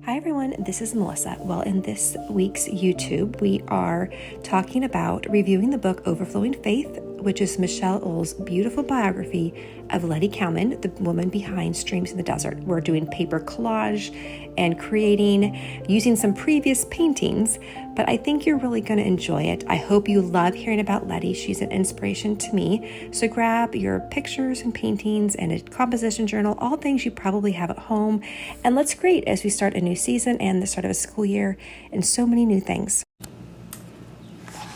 Hi everyone, this is Melissa. Well, in this week's YouTube, we are talking about reviewing the book Overflowing Faith, which is Michelle Ule's beautiful biography of Lettie Cowman, the woman behind Streams in the Desert. We're doing paper collage and creating using some previous paintings, but I think you're really going to enjoy it. I hope you love hearing about Lettie. She's an inspiration to me. So grab your pictures and paintings and a composition journal, all things you probably have at home, and let's create as we start a new season and the start of a school year and so many new things.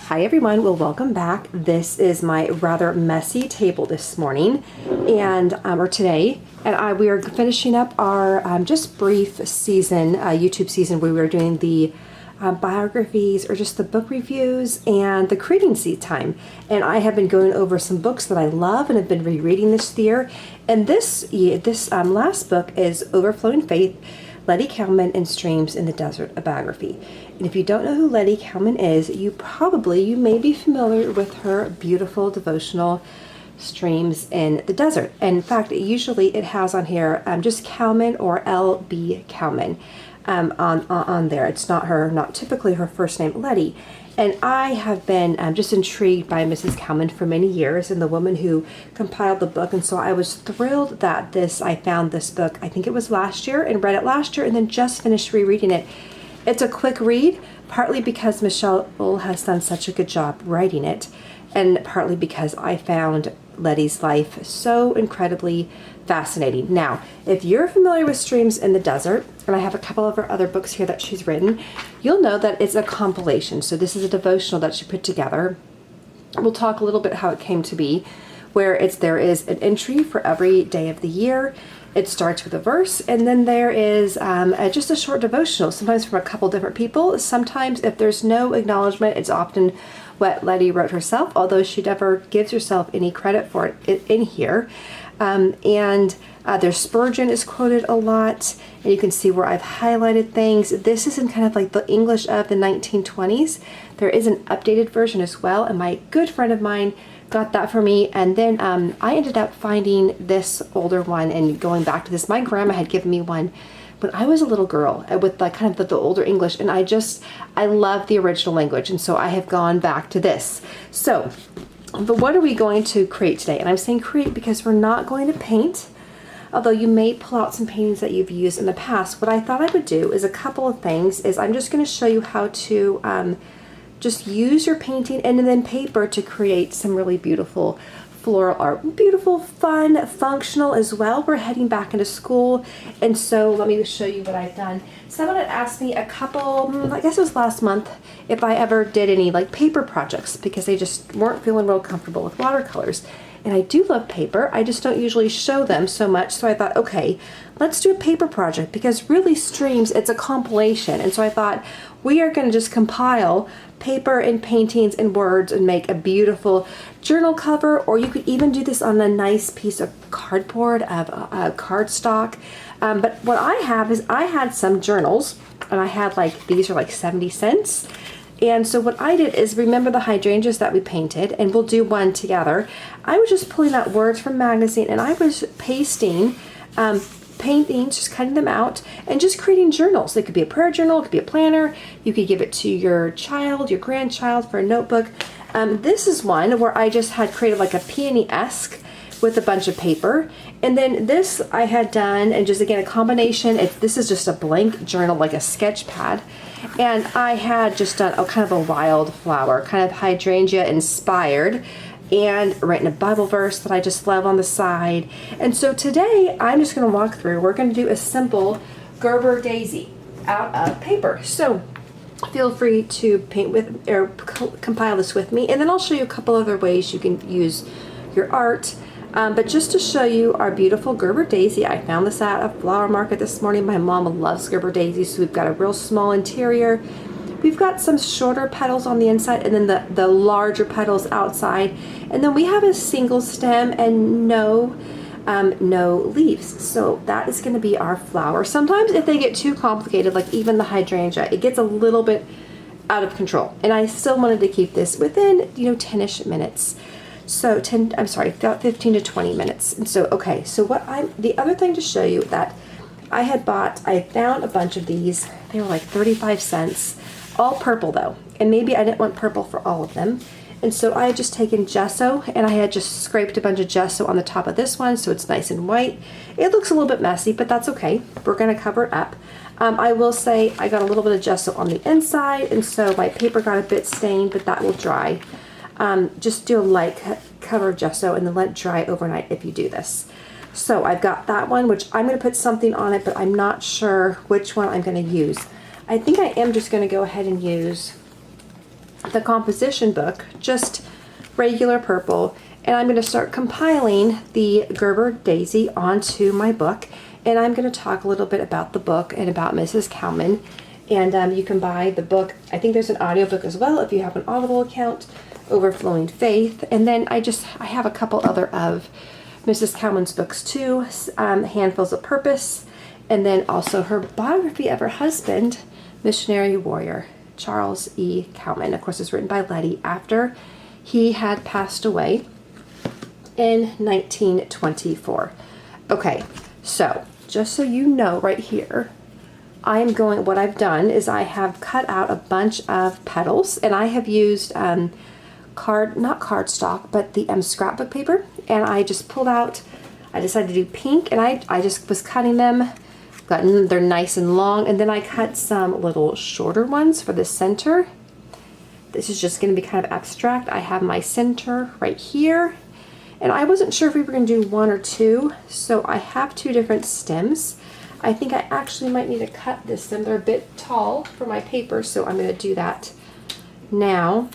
Hi everyone, well welcome back. This is my rather messy table this morning or today, and we are finishing up our just brief season, YouTube season, where we were doing the biographies or just the book reviews and the creating seed time. And I have been going over some books that I love and have been rereading this year. And this last book is Overflowing Faith, Lettie Cowman and Streams in the Desert, a biography. And if you don't know who Lettie Cowman is, you may be familiar with her beautiful devotional Streams in the Desert. And in fact, usually it has on here just Cowman or L.B. Cowman on there. It's not typically her first name, Lettie. And I have been just intrigued by Mrs. Cowman for many years and the woman who compiled the book. And so I was thrilled that I found this book, I think it was last year, and read it last year and then just finished rereading it. It's a quick read, partly because Michelle Ule has done such a good job writing it, and partly because I found Lettie's life so incredibly fascinating. Now, if you're familiar with Streams in the Desert, and I have a couple of her other books here that she's written, you'll know that it's a compilation. So this is a devotional that she put together. We'll talk a little bit how it came to be, where there is an entry for every day of the year. It starts with a verse, and then there is just a short devotional, sometimes from a couple different people. Sometimes if there's no acknowledgement, it's often what Lettie wrote herself, although she never gives herself any credit for it in here. There's Spurgeon is quoted a lot, and you can see where I've highlighted things. This is in kind of like the English of the 1920s. There is an updated version as well, and my good friend of mine got that for me. And then I ended up finding this older one and going back to this. My grandma had given me one when I was a little girl with like kind of the older English, and I love the original language, and so I have gone back to this. So, but what are we going to create today? And I'm saying create because we're not going to paint, although you may pull out some paintings that you've used in the past. What I thought I would do is a couple of things. I'm just going to show you how to just use your painting and then paper to create some really beautiful floral art. Beautiful, fun, functional as well. We're heading back into school, and so let me show you what I've done. Someone had asked me I guess it was last month, if I ever did any like paper projects because they just weren't feeling real comfortable with watercolors. And I do love paper, I just don't usually show them so much. So I thought, okay, let's do a paper project, because really Streams, it's a compilation. And so I thought we are going to just compile paper and paintings and words and make a beautiful journal cover, or you could even do this on a nice piece of cardboard, of cardstock. But what I have is I had some journals, and I had these are like 70 cents. And so what I did is, remember the hydrangeas that we painted, and we'll do one together. I was just pulling out words from magazine, and I was pasting paintings, just cutting them out, and just creating journals. It could be a prayer journal, it could be a planner. You could give it to your child, your grandchild for a notebook. This is one where I just had created like a peony-esque with a bunch of paper. And then this I had done, and just again a combination, this is just a blank journal, like a sketch pad. And I had just done kind of a wildflower, kind of hydrangea inspired, and written a Bible verse that I just love on the side. And so today I'm just going to walk through, we're going to do a simple Gerber daisy out of paper. So feel free to paint with or compile this with me, and then I'll show you a couple other ways you can use your art. But just to show you our beautiful Gerber daisy, I found this at a flower market this morning. My mom loves Gerber daisies, so we've got a real small interior. We've got some shorter petals on the inside, and then the larger petals outside. And then we have a single stem and no leaves. So that is going to be our flower. Sometimes if they get too complicated, like even the hydrangea, it gets a little bit out of control. And I still wanted to keep this within, 10-ish minutes. So 15 to 20 minutes. And so, okay, so the other thing to show you that I found a bunch of these. They were like 35 cents, all purple though. And maybe I didn't want purple for all of them. And so I had just taken gesso and I had just scraped a bunch of gesso on the top of this one so it's nice and white. It looks a little bit messy, but that's okay. We're gonna cover it up. I will say I got a little bit of gesso on the inside and so my paper got a bit stained, but that will dry. Just do a light cover of gesso and then let it dry overnight if you do this. So I've got that one, which I'm gonna put something on it, but I'm not sure which one I'm gonna use. I think I am just gonna go ahead and use the composition book, just regular purple, and I'm going to start compiling the Gerber Daisy onto my book, and I'm going to talk a little bit about the book and about Mrs. Cowman. And you can buy the book, I think there's an audiobook as well if you have an Audible account, Overflowing Faith. And then I have a couple other of Mrs. Cowman's books too, Handfuls of Purpose, and then also her biography of her husband, Missionary Warrior Charles E. Cowman. Of course, it's written by Lettie after he had passed away in 1924. Okay, so just so you know right here, what I've done is I have cut out a bunch of petals and I have used not cardstock, but the scrapbook paper, and I just pulled out, I decided to do pink, and I just was cutting them. They're nice and long, and then I cut some little shorter ones for the center. This is just going to be kind of abstract. I have my center right here, and I wasn't sure if we were going to do one or two, so I have two different stems. I think I actually might need to cut this stem. They're a bit tall for my paper, so I'm going to do that now.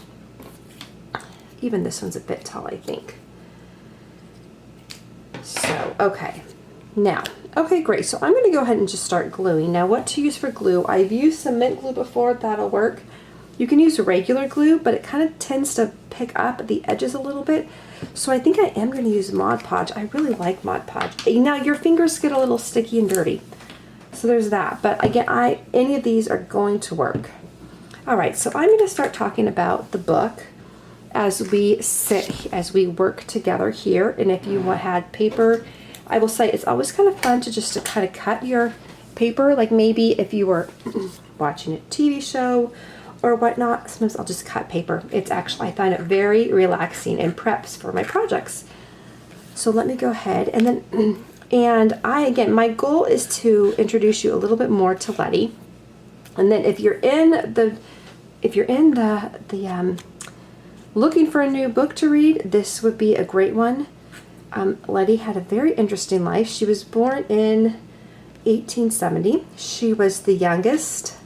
Even this one's a bit tall, I think. So, okay. Now, okay, great. So I'm going to go ahead and just start gluing. Now, what to use for glue? I've used cement glue before. That'll work. You can use regular glue, but it kind of tends to pick up the edges a little bit. So I think I am going to use Mod Podge. I really like Mod Podge. Now, your fingers get a little sticky and dirty. So there's that. But again, any of these are going to work. All right, so I'm going to start talking about the book as we work together here. And if you had paper, I will say it's always kind of fun to kind of cut your paper, like maybe if you were watching a TV show or whatnot. Sometimes I'll just cut paper. It's actually, I find it very relaxing and preps for my projects. So let me go ahead and then, again, my goal is to introduce you a little bit more to Lettie. And then if you're in the looking for a new book to read, this would be a great one. Lettie had a very interesting life. She was born in 1870. She was the youngest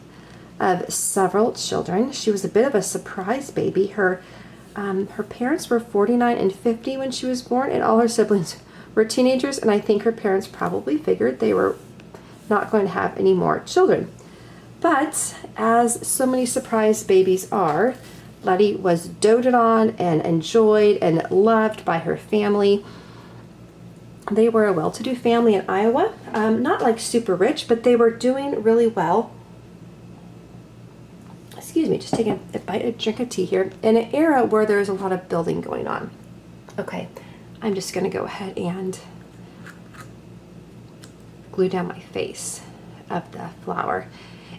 of several children. She was a bit of a surprise baby. Her parents were 49 and 50 when she was born, and all her siblings were teenagers, and I think her parents probably figured they were not going to have any more children. But as so many surprise babies are, Lettie was doted on and enjoyed and loved by her family. They were a well-to-do family in Iowa, not like super rich, but they were doing really well. Excuse me, just taking a drink of tea here, in an era where there's a lot of building going on. Okay, I'm just going to go ahead and glue down my face of the flower.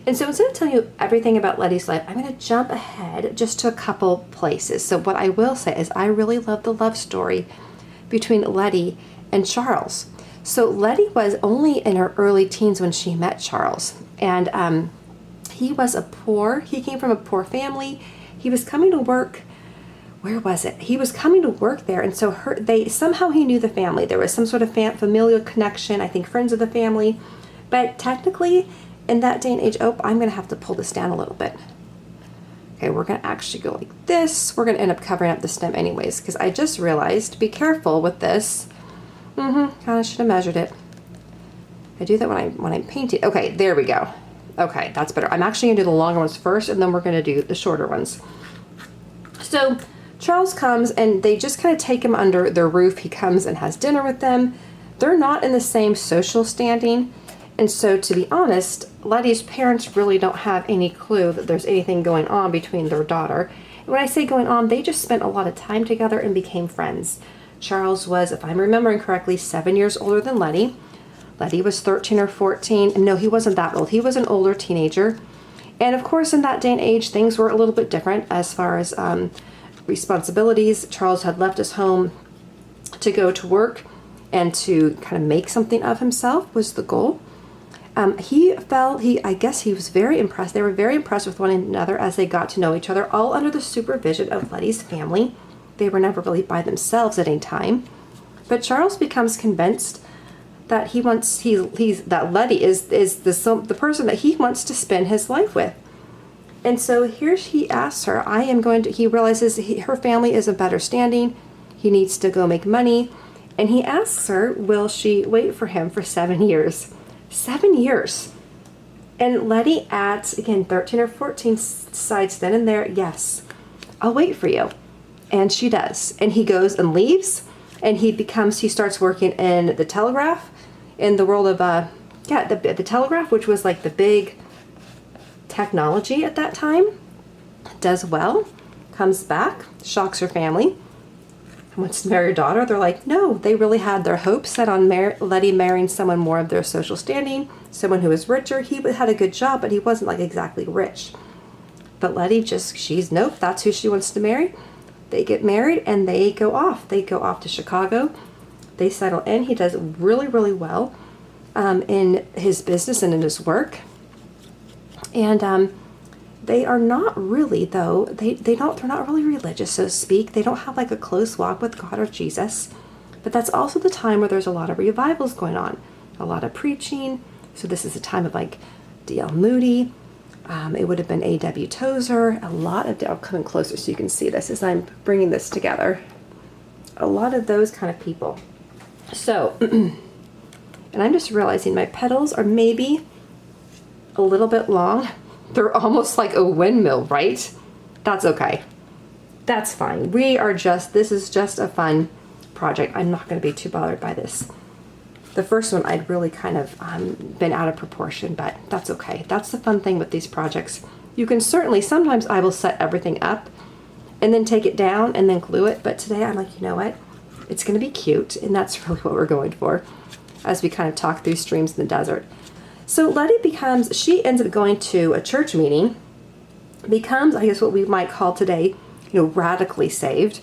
And so instead of telling you everything about Lettie's life, I'm going to jump ahead just to a couple places. So what I will say is I really love the love story between Lettie and Charles. So Lettie was only in her early teens when she met Charles. And he came from a poor family. He was coming to work, where was it? He was coming to work there. And so somehow he knew the family. There was some sort of familial connection, I think friends of the family. But technically, in that day and age, I'm going to have to pull this down a little bit. Okay, we're going to actually go like this. We're going to end up covering up the stem anyways, because I just realized, be careful with this. Kind of should have measured it. I do that when I'm painting. Okay, there we go. Okay, that's better. I'm actually going to do the longer ones first, and then we're going to do the shorter ones. So Charles comes, and they just kind of take him under their roof. He comes and has dinner with them. They're not in the same social standing. And so, to be honest, Lettie's parents really don't have any clue that there's anything going on between their daughter. And when I say going on, they just spent a lot of time together and became friends. Charles was, if I'm remembering correctly, 7 years older than Lettie. Lettie was 13 or 14. No, he wasn't that old. He was an older teenager. And of course, in that day and age, things were a little bit different as far as responsibilities. Charles had left his home to go to work and to kind of make something of himself was the goal. I guess he was very impressed. They were very impressed with one another as they got to know each other, all under the supervision of Lettie's family. They were never really by themselves at any time. But Charles becomes convinced that that Lettie is the person that he wants to spend his life with. And so here he asks her, he realizes her family is in better standing. He needs to go make money. And he asks her, will she wait for him for 7 years? 7 years. And Lettie at, again, 13 or 14 decides then and there, yes, I'll wait for you. And she does. And he goes and leaves. And he starts working in the telegraph, in the world of, the telegraph, which was like the big technology at that time. Does well, comes back, shocks her family, wants to marry her daughter. They're like, no, they really had their hopes set on Lettie marrying someone more of their social standing, someone who was richer. He had a good job, but he wasn't like exactly rich. But Lettie nope, that's who she wants to marry. They get married and they go off. They go off to Chicago. They settle in. He does really, really well in his business and in his work. And they are not really, though, they're not really religious, so to speak. They don't have like a close walk with God or Jesus. But that's also the time where there's a lot of revivals going on, a lot of preaching. So this is a time of like D.L. Moody. It would have been A.W. Tozer, I'll come in closer so you can see this as I'm bringing this together. A lot of those kind of people. So, and I'm just realizing my petals are maybe a little bit long. They're almost like a windmill, right? That's okay. That's fine. This is just a fun project. I'm not going to be too bothered by this. The first one I'd really kind of been out of proportion, but that's okay. That's the fun thing with these projects. You can sometimes I will set everything up and then take it down and then glue it. But today I'm like, you know what? It's going to be cute. And that's really what we're going for as we kind of talk through streams in the desert. So Lettie she ends up going to a church meeting, becomes, I guess what we might call today, radically saved,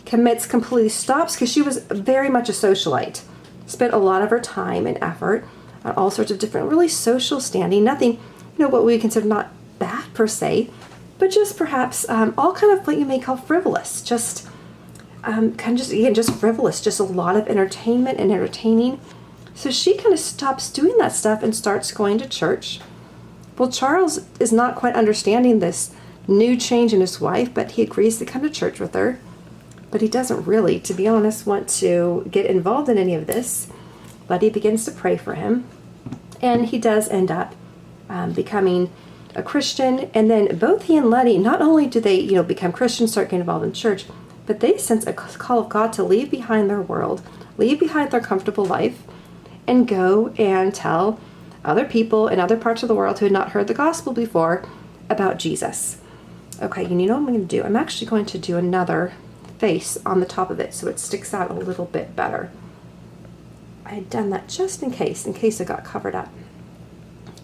completely stops, because she was very much a socialite. Spent a lot of her time and effort on all sorts of different really social standing, nothing, what we consider not bad per se, but just perhaps all kind of what you may call frivolous, just frivolous, just a lot of entertainment and entertaining. So she kind of stops doing that stuff and starts going to church. Well, Charles is not quite understanding this new change in his wife, but he agrees to come to church with her. But he doesn't really, to be honest, want to get involved in any of this. Lettie begins to pray for him. And he does end up becoming a Christian. And then both he and Lettie, not only do they, become Christians, start getting involved in church, but they sense a call of God to leave behind their world, leave behind their comfortable life, and go and tell other people in other parts of the world who had not heard the gospel before about Jesus. Okay, you know what I'm going to do? I'm actually going to do another face on the top of it so it sticks out a little bit better. I had done that just in case it got covered up.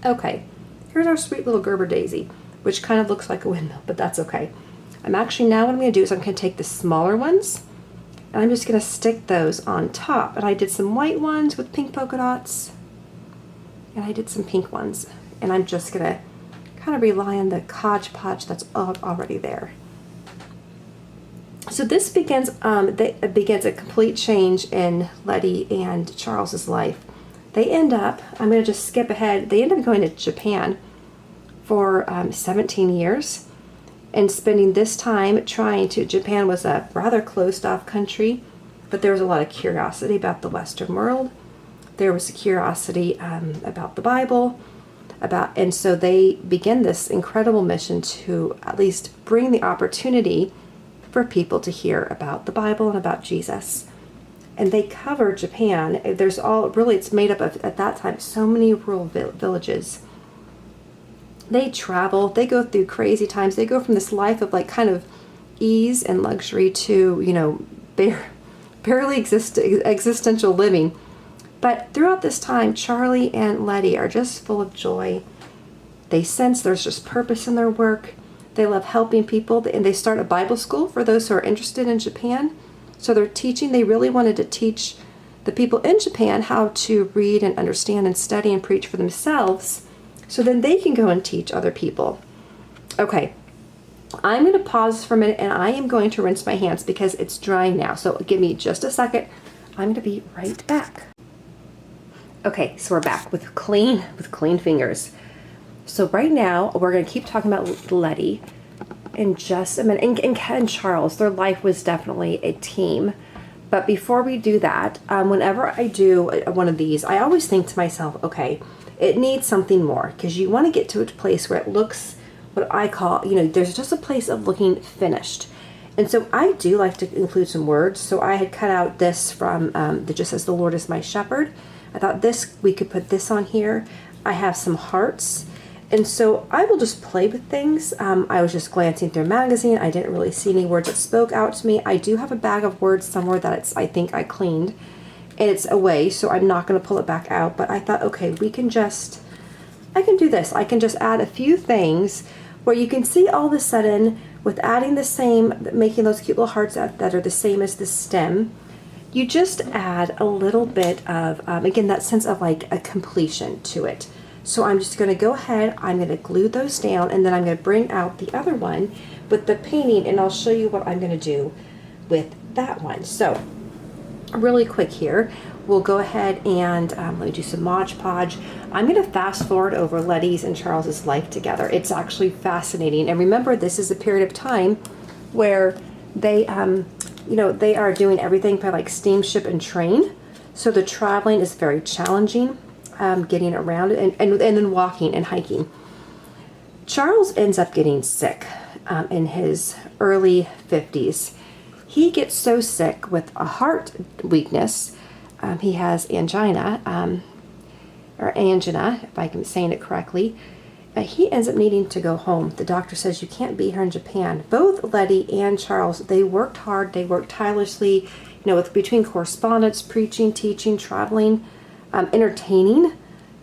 Okay, here's our sweet little Gerber daisy, which kind of looks like a windmill, but that's okay. What I'm going to do is I'm going to take the smaller ones and I'm just going to stick those on top. And I did some white ones with pink polka dots and I did some pink ones, and I'm just going to kind of rely on the Collage Podge that's already there. So this begins a complete change in Lettie and Charles's life. They end up, I'm going to just skip ahead, they end up going to Japan for 17 years and spending this time Japan was a rather closed off country, but there was a lot of curiosity about the Western world. There was a curiosity about the Bible, and so they begin this incredible mission to at least bring the opportunity for people to hear about the Bible and about Jesus. And they cover Japan. It's made up of, at that time, so many rural villages. They travel, they go through crazy times. They go from this life of like kind of ease and luxury to, barely existential living. But throughout this time, Charlie and Lettie are just full of joy. They sense there's just purpose in their work. They love helping people, and they start a Bible school for those who are interested in Japan. So they're teaching, they really wanted to teach the people in Japan how to read and understand and study and preach for themselves, so then they can go and teach other people. Okay, I'm going to pause for a minute, and I am going to rinse my hands because it's drying now. So give me just a second. I'm going to be right back. Okay, so we're back with clean fingers. So right now, we're going to keep talking about Lettie in just a minute. And Ken and Charles, their life was definitely a team. But before we do that, whenever I do one of these, I always think to myself, okay, it needs something more, because you want to get to a place where it looks what I call, there's just a place of looking finished. And so I do like to include some words. So I had cut out this from that just says, "The Lord is my shepherd." I thought we could put this on here. I have some hearts. And so I will just play with things. I was just glancing through a magazine. I didn't really see any words that spoke out to me. I do have a bag of words somewhere that I think I cleaned, and it's away, so I'm not going to pull it back out. But I thought, okay, I can do this. I can just add a few things where you can see all of a sudden, with adding the same, making those cute little hearts that are the same as the stem, you just add a little bit of, again, that sense of like a completion to it. So I'm just going to go ahead, I'm going to glue those down, and then I'm going to bring out the other one with the painting, and I'll show you what I'm going to do with that one. So really quick here, we'll go ahead and let me do some Mod Podge. I'm going to fast forward over Lettie's and Charles's life together. It's actually fascinating. And remember, this is a period of time where they, they are doing everything by like steamship and train. So the traveling is very challenging. Getting around and then walking and hiking. Charles ends up getting sick in his early 50s. He gets so sick with a heart weakness. He has angina, or angina, if I'm saying it correctly. He ends up needing to go home. The doctor says, you can't be here in Japan. Both Lettie and Charles, they worked hard. They worked tirelessly, between correspondence, preaching, teaching, traveling, entertaining.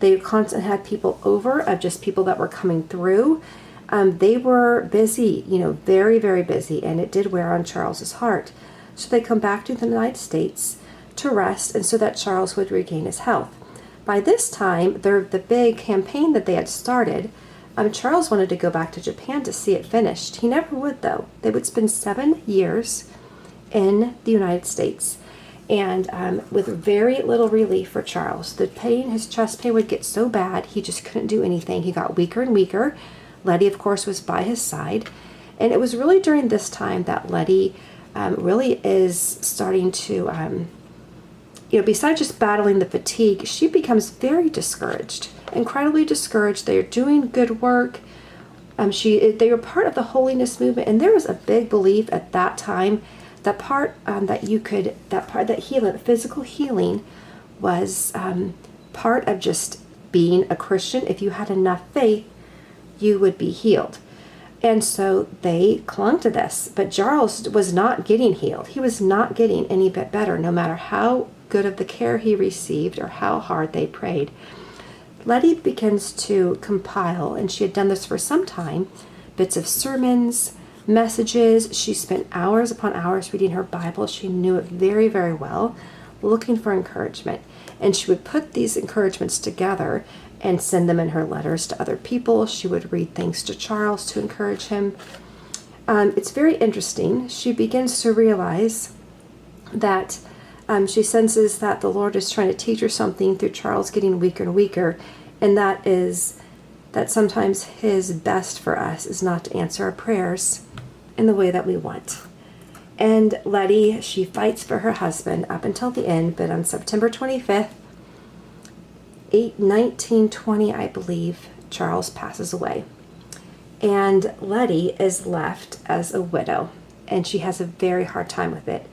They constantly had people over, of just people that were coming through. They were busy, very, very busy, and it did wear on Charles's heart. So they come back to the United States to rest, and so that Charles would regain his health. By this time, the big campaign that they had started, Charles wanted to go back to Japan to see it finished. He never would, though. They would spend 7 years in the United States. And with very little relief for Charles. His chest pain would get so bad, he just couldn't do anything. He got weaker and weaker. Lettie, of course, was by his side. And it was really during this time that Lettie really is starting to, besides just battling the fatigue, she becomes very discouraged, incredibly discouraged. They are doing good work. They were part of the holiness movement, and there was a big belief at that time that healing, physical healing, was part of just being a Christian. If you had enough faith, you would be healed. And so they clung to this. But Charles was not getting healed. He was not getting any bit better, no matter how good of the care he received or how hard they prayed. Lettie begins to compile, and she had done this for some time, bits of sermons, messages. She spent hours upon hours reading her Bible. She knew it very, very well, looking for encouragement. And she would put these encouragements together and send them in her letters to other people. She would read things to Charles to encourage him. It's very interesting. She begins to realize that she senses that the Lord is trying to teach her something through Charles getting weaker and weaker, and that is that sometimes his best for us is not to answer our prayers in the way that we want. And Lettie, she fights for her husband up until the end, but on September 25th, 1920, I believe, Charles passes away. And Lettie is left as a widow, and she has a very hard time with it.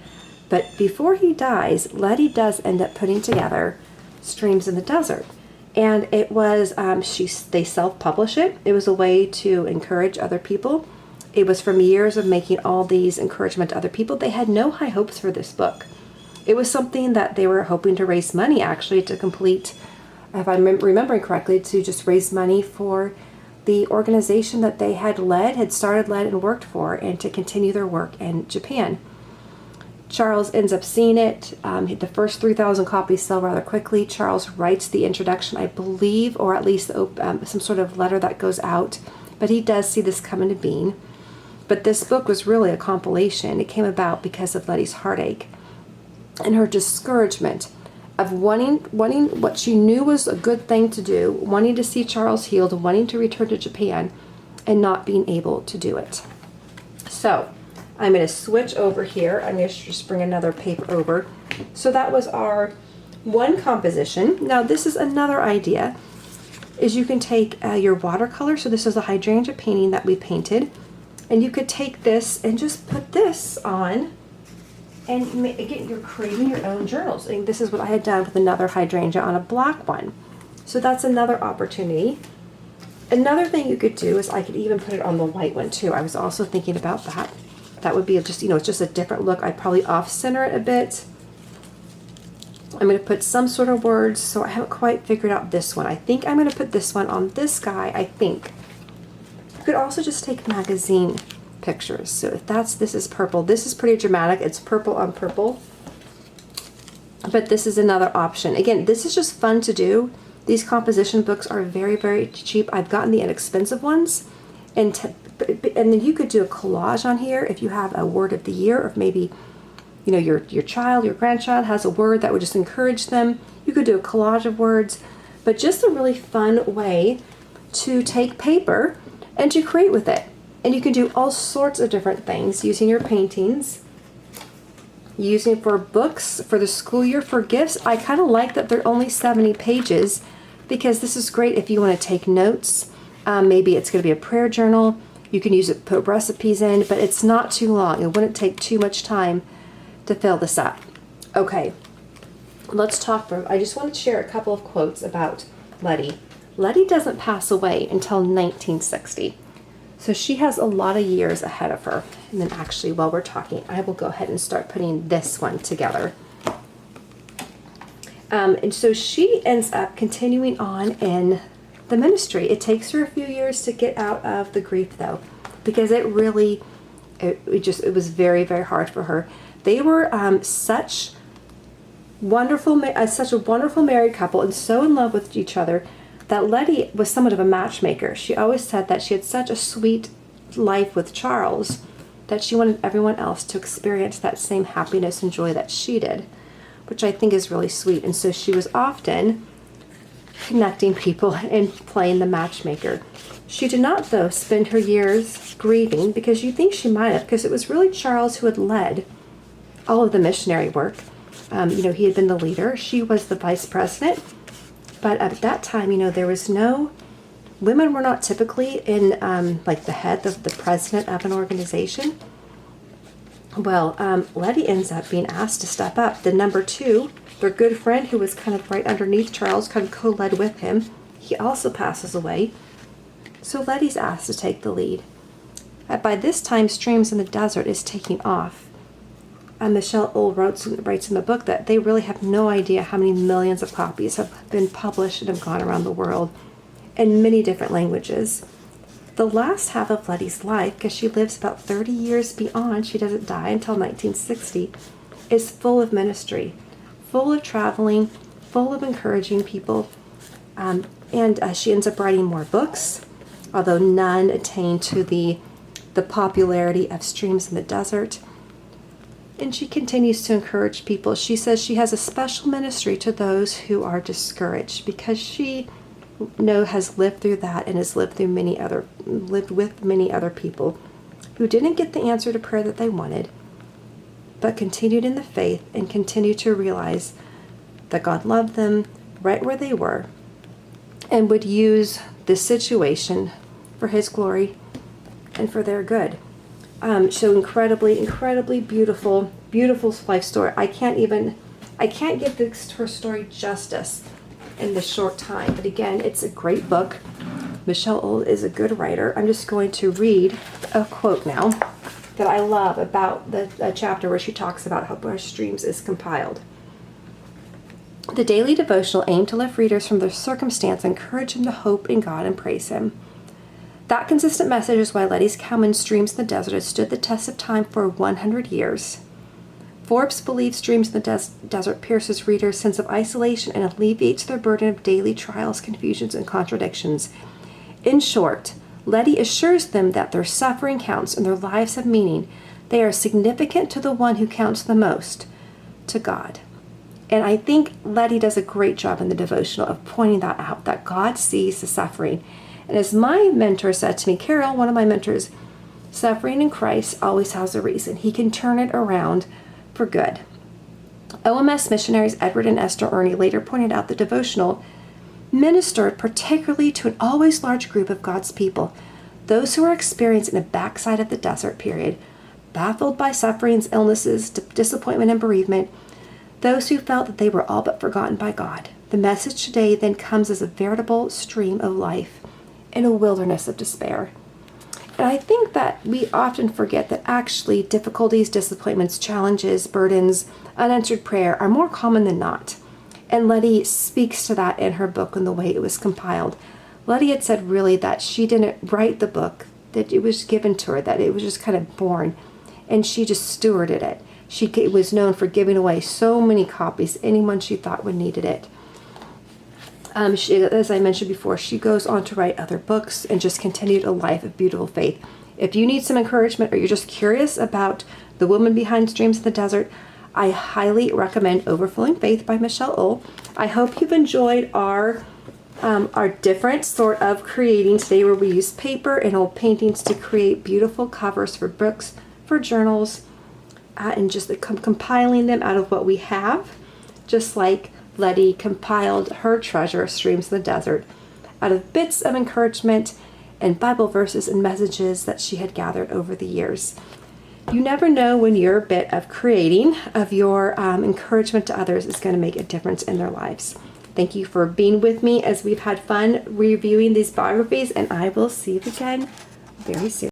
But before he dies, Lettie does end up putting together Streams in the Desert. And it was, they self-publish it. It was a way to encourage other people. It was from years of making all these encouragement to other people. They had no high hopes for this book. It was something that they were hoping to raise money, actually, to complete, if I'm remembering correctly, to just raise money for the organization that they had started, led, and worked for, and to continue their work in Japan. Charles ends up seeing it. The first 3,000 copies sell rather quickly. Charles writes the introduction, I believe, or at least some sort of letter that goes out. But he does see this come into being. But this book was really a compilation. It came about because of Lettie's heartache and her discouragement of wanting what she knew was a good thing to do, wanting to see Charles healed, wanting to return to Japan, and not being able to do it. So I'm going to switch over here. I'm going to just bring another paper over. So that was our one composition. Now this is another idea, is you can take your watercolor. So this is a hydrangea painting that we painted. And you could take this and just put this on, and again, you're creating your own journals. And this is what I had done with another hydrangea on a black one. So that's another opportunity. Another thing you could do is I could even put it on the white one too. I was also thinking about that. That would be just, it's just a different look. I'd probably off-center it a bit. I'm going to put some sort of words, so I haven't quite figured out this one. I think I'm going to put this one on this guy, I think. You could also just take magazine pictures. So if this is purple. This is pretty dramatic. It's purple on purple. But this is another option. Again, this is just fun to do. These composition books are very, very cheap. I've gotten the inexpensive ones. And then you could do a collage on here if you have a word of the year, or if maybe your child, your grandchild has a word that would just encourage them. You could do a collage of words, but just a really fun way to take paper and to create with it. And you can do all sorts of different things using your paintings, using it for books, for the school year, for gifts. I kind of like that they're only 70 pages because this is great if you want to take notes. Maybe it's going to be a prayer journal. You can use it to put recipes in, but it's not too long. It wouldn't take too much time to fill this up. Okay, let's talk. I just want to share a couple of quotes about Lettie. Lettie doesn't pass away until 1960. So she has a lot of years ahead of her. And then actually, while we're talking, I will go ahead and start putting this one together. And so she ends up continuing on in the ministry. It takes her a few years to get out of the grief, though, because it was very, very hard for her. They were such a wonderful married couple and so in love with each other that Lettie was somewhat of a matchmaker. She always said that she had such a sweet life with Charles that she wanted everyone else to experience that same happiness and joy that she did, which I think is really sweet. And so she was often connecting people and playing the matchmaker. She did not, though, spend her years grieving, because you think she might have, because it was really Charles who had led all of the missionary work. He had been the leader. She was the vice president. But at that time, there was women were not typically in like the head of the president of an organization. Well, Lettie ends up being asked to step up. The number two, their good friend who was kind of right underneath Charles, kind of co-led with him, he also passes away. So Lettie's asked to take the lead. By this time, Streams in the Desert is taking off. Michelle Ule writes in the book that they really have no idea how many millions of copies have been published and have gone around the world in many different languages. The last half of Lettie's life, because she lives about 30 years beyond, she doesn't die until 1960, is full of ministry, full of traveling, full of encouraging people, and she ends up writing more books, although none attain to the popularity of Streams in the Desert. And she continues to encourage people. She says she has a special ministry to those who are discouraged, because she has lived through that and has lived with many other people who didn't get the answer to prayer that they wanted, but continued in the faith and continued to realize that God loved them right where they were and would use this situation for His glory and for their good. So incredibly beautiful life story. I can't give her story justice in this short time. But again, it's a great book. Michelle Ule is a good writer. I'm just going to read a quote now that I love about the chapter where she talks about how Bush Dreams is compiled. The daily devotional aimed to lift readers from their circumstance and encourage them to hope in God and praise Him. That consistent message is why Lettie Cowman's Dreams in the Desert has stood the test of time for 100 years. Forbes believes Dreams in the Desert pierces readers' sense of isolation and alleviates their burden of daily trials, confusions, and contradictions. In short, Lettie assures them that their suffering counts and their lives have meaning. They are significant to the one who counts the most, to God. And I think Lettie does a great job in the devotional of pointing that out, that God sees the suffering. And as my mentor said to me, Carol, one of my mentors, suffering in Christ always has a reason. He can turn it around for good. OMS missionaries Edward and Esther Ernie later pointed out the devotional ministered particularly to an always large group of God's people, those who are experiencing the backside of the desert period, baffled by sufferings, illnesses, disappointment, and bereavement, those who felt that they were all but forgotten by God. The message today then comes as a veritable stream of life in a wilderness of despair. And I think that we often forget that actually difficulties, disappointments, challenges, burdens, unanswered prayer are more common than not. And Lettie speaks to that in her book and the way it was compiled. Lettie had said really that she didn't write the book, that it was given to her, that it was just kind of born, and she just stewarded it. She was known for giving away so many copies, anyone she thought would needed it. As I mentioned before, she goes on to write other books and just continued a life of beautiful faith. If you need some encouragement or you're just curious about the woman behind Dreams in the Desert, I highly recommend Overflowing Faith by Michelle Ule. I hope you've enjoyed our different sort of creating today, where we use paper and old paintings to create beautiful covers for books, for journals, and just compiling them out of what we have, just like Lettie compiled her treasure, Streams in the Desert, out of bits of encouragement and Bible verses and messages that she had gathered over the years. You never know when your bit of creating, of your encouragement to others, is going to make a difference in their lives. Thank you for being with me as we've had fun reviewing these biographies, and I will see you again very soon.